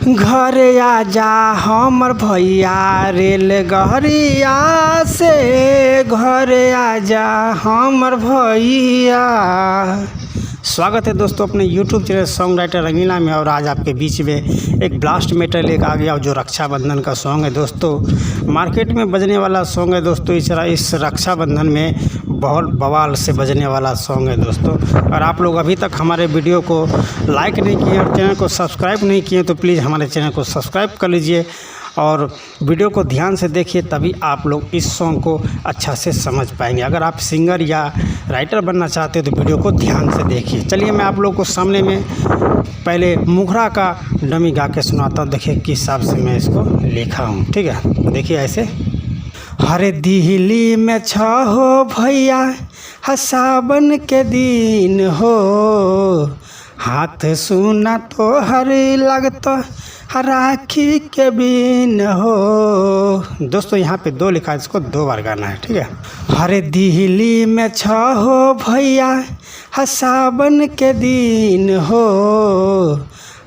घरे आजा हमर भैया रेलगाड़िया से, घरे आजा हमर भैया। स्वागत है दोस्तों अपने YouTube चैनल सॉन्ग राइटर रंगीला में। और आज आपके बीच में एक ब्लास्ट मेटल एक आ गया जो रक्षाबंधन का सॉन्ग है दोस्तों। मार्केट में बजने वाला सॉन्ग है दोस्तों। इस रक्षाबंधन में बहुत बवाल से बजने वाला सॉन्ग है दोस्तों। और आप लोग अभी तक हमारे वीडियो को लाइक नहीं किए और चैनल को सब्सक्राइब नहीं किए तो प्लीज़ हमारे चैनल को सब्सक्राइब कर लीजिए और वीडियो को ध्यान से देखिए, तभी आप लोग इस सॉन्ग को अच्छा से समझ पाएंगे। अगर आप सिंगर या राइटर बनना चाहते हो तो वीडियो को ध्यान से देखिए। चलिए मैं आप लोग को सामने में पहले मुखरा का डमी गा के सुनाता हूँ। देखिए किस हिसाब से मैं इसको लिखा हूँ, ठीक है। देखिए ऐसे, हरे दिल्ली में हो भैया सावन के दिन हो, हाथ सुना तो हरे लगता राखी के बिन हो। दोस्तों यहाँ पे दो लिखा है, इसको दो बार गाना है, ठीक है। हरे दिल्ली में हो भैया सावन के दिन हो,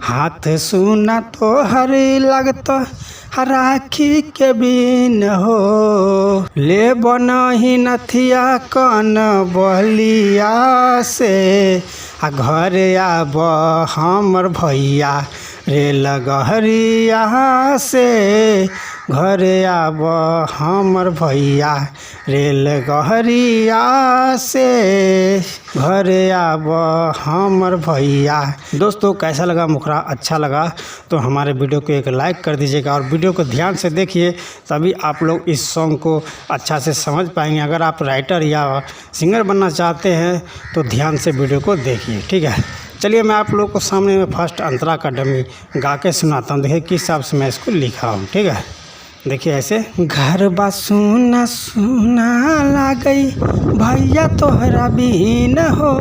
हाथ सुना तो हरे लगता राखी के बिन हो। ले बनही नथिया कन बलिया से, घर आब हमर भैया रेलगाड़िया से, घर आब हमर भैया रेलगाड़िया से, घर आब हमर भैया। दोस्तों कैसा लगा मुखरा? अच्छा लगा तो हमारे वीडियो को एक लाइक कर दीजिएगा और वीडियो को ध्यान से देखिए, तभी आप लोग इस सॉन्ग को अच्छा से समझ पाएंगे। अगर आप राइटर या सिंगर बनना चाहते हैं तो ध्यान से वीडियो को देखिए, ठीक है। चलिए मैं आप लोग को सामने में फर्स्ट अंतरा का डमी गा के सुनाता हूँ। देखिए किस हिसाब से मैं इसको लिखा हूँ, ठीक है। देखिए ऐसे, घर बा सुना सुना लागई भैया तोहरा बिन हो,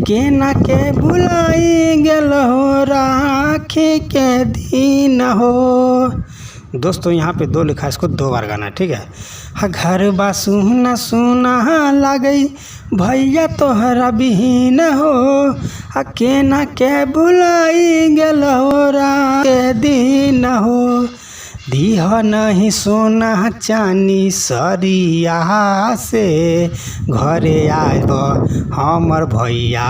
केना के बुलाई गेल हो राखी के दिन हो। दोस्तों यहाँ पे दो लिखा है, इसको दो बार गाना है, ठीक है। घर बा सुना सुना लागई भैया तोहरा बिन हो, केना के बुलाई गेल हो राखी के दिन हो। दीह नहीं सोना चानी सरिया से, घरे आब हमर भैया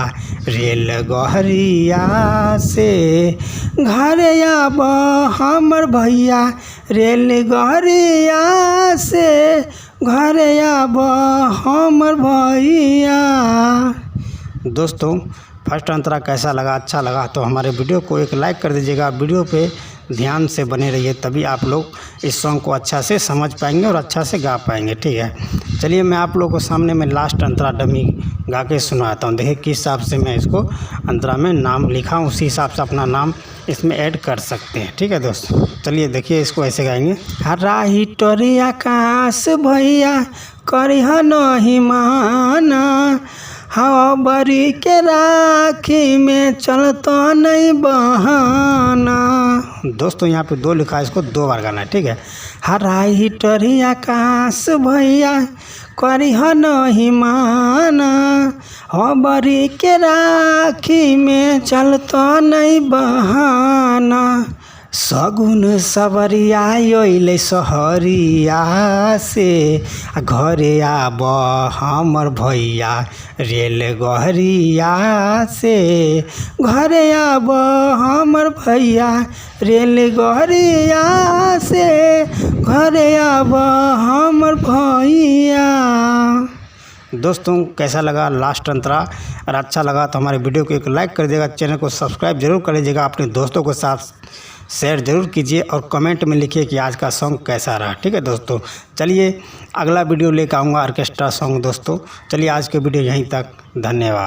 रेलगाड़िया से, घरे आब हमर भैया रेलगाड़िया से, घरे आब हमर भैया। दोस्तों फर्स्ट अंतरा कैसा लगा? अच्छा लगा तो हमारे वीडियो को एक लाइक कर दीजिएगा। वीडियो पे ध्यान से बने रहिए, तभी आप लोग इस सॉन्ग को अच्छा से समझ पाएंगे और अच्छा से गा पाएंगे, ठीक है। चलिए मैं आप लोगों को सामने में लास्ट अंतरा डमी गा के सुनाता हूँ। देखिए किस हिसाब से मैं इसको अंतरा में नाम लिखा हूँ, उसी हिसाब से अपना नाम इसमें ऐड कर सकते हैं, ठीक है दोस्तों। चलिए देखिए इसको ऐसे गाएंगे। राही टोरी आकाश भैया करिह नहीं माना, हवा बरी के राखी में चलता नहीं बहाना। दोस्तों यहाँ पे दो लिखा है, इसको दो बार गाना है, ठीक है। हराई टरी आकाश भैया करिह नहीं माना, हवा बरी के राखी में चलता नहीं बहाना। सगुन सबरिया अइले सहरिया से, घरे आब हमर भैया रेलगाड़िया से, घरे आब हमर भैया रेलगाड़िया से, घरे आब हमर भैया। दोस्तों कैसा लगा लास्ट अंतरा? और अच्छा लगा तो हमारे वीडियो को एक लाइक कर दीजिएगा, चैनल को सब्सक्राइब जरूर कर लीजिएगा, अपने दोस्तों के साथ शेयर ज़रूर कीजिए और कमेंट में लिखिए कि आज का सॉन्ग कैसा रहा, ठीक है दोस्तों। चलिए अगला वीडियो लेकर आऊँगा ऑर्केस्ट्रा सॉन्ग दोस्तों। चलिए आज के वीडियो यहीं तक, धन्यवाद।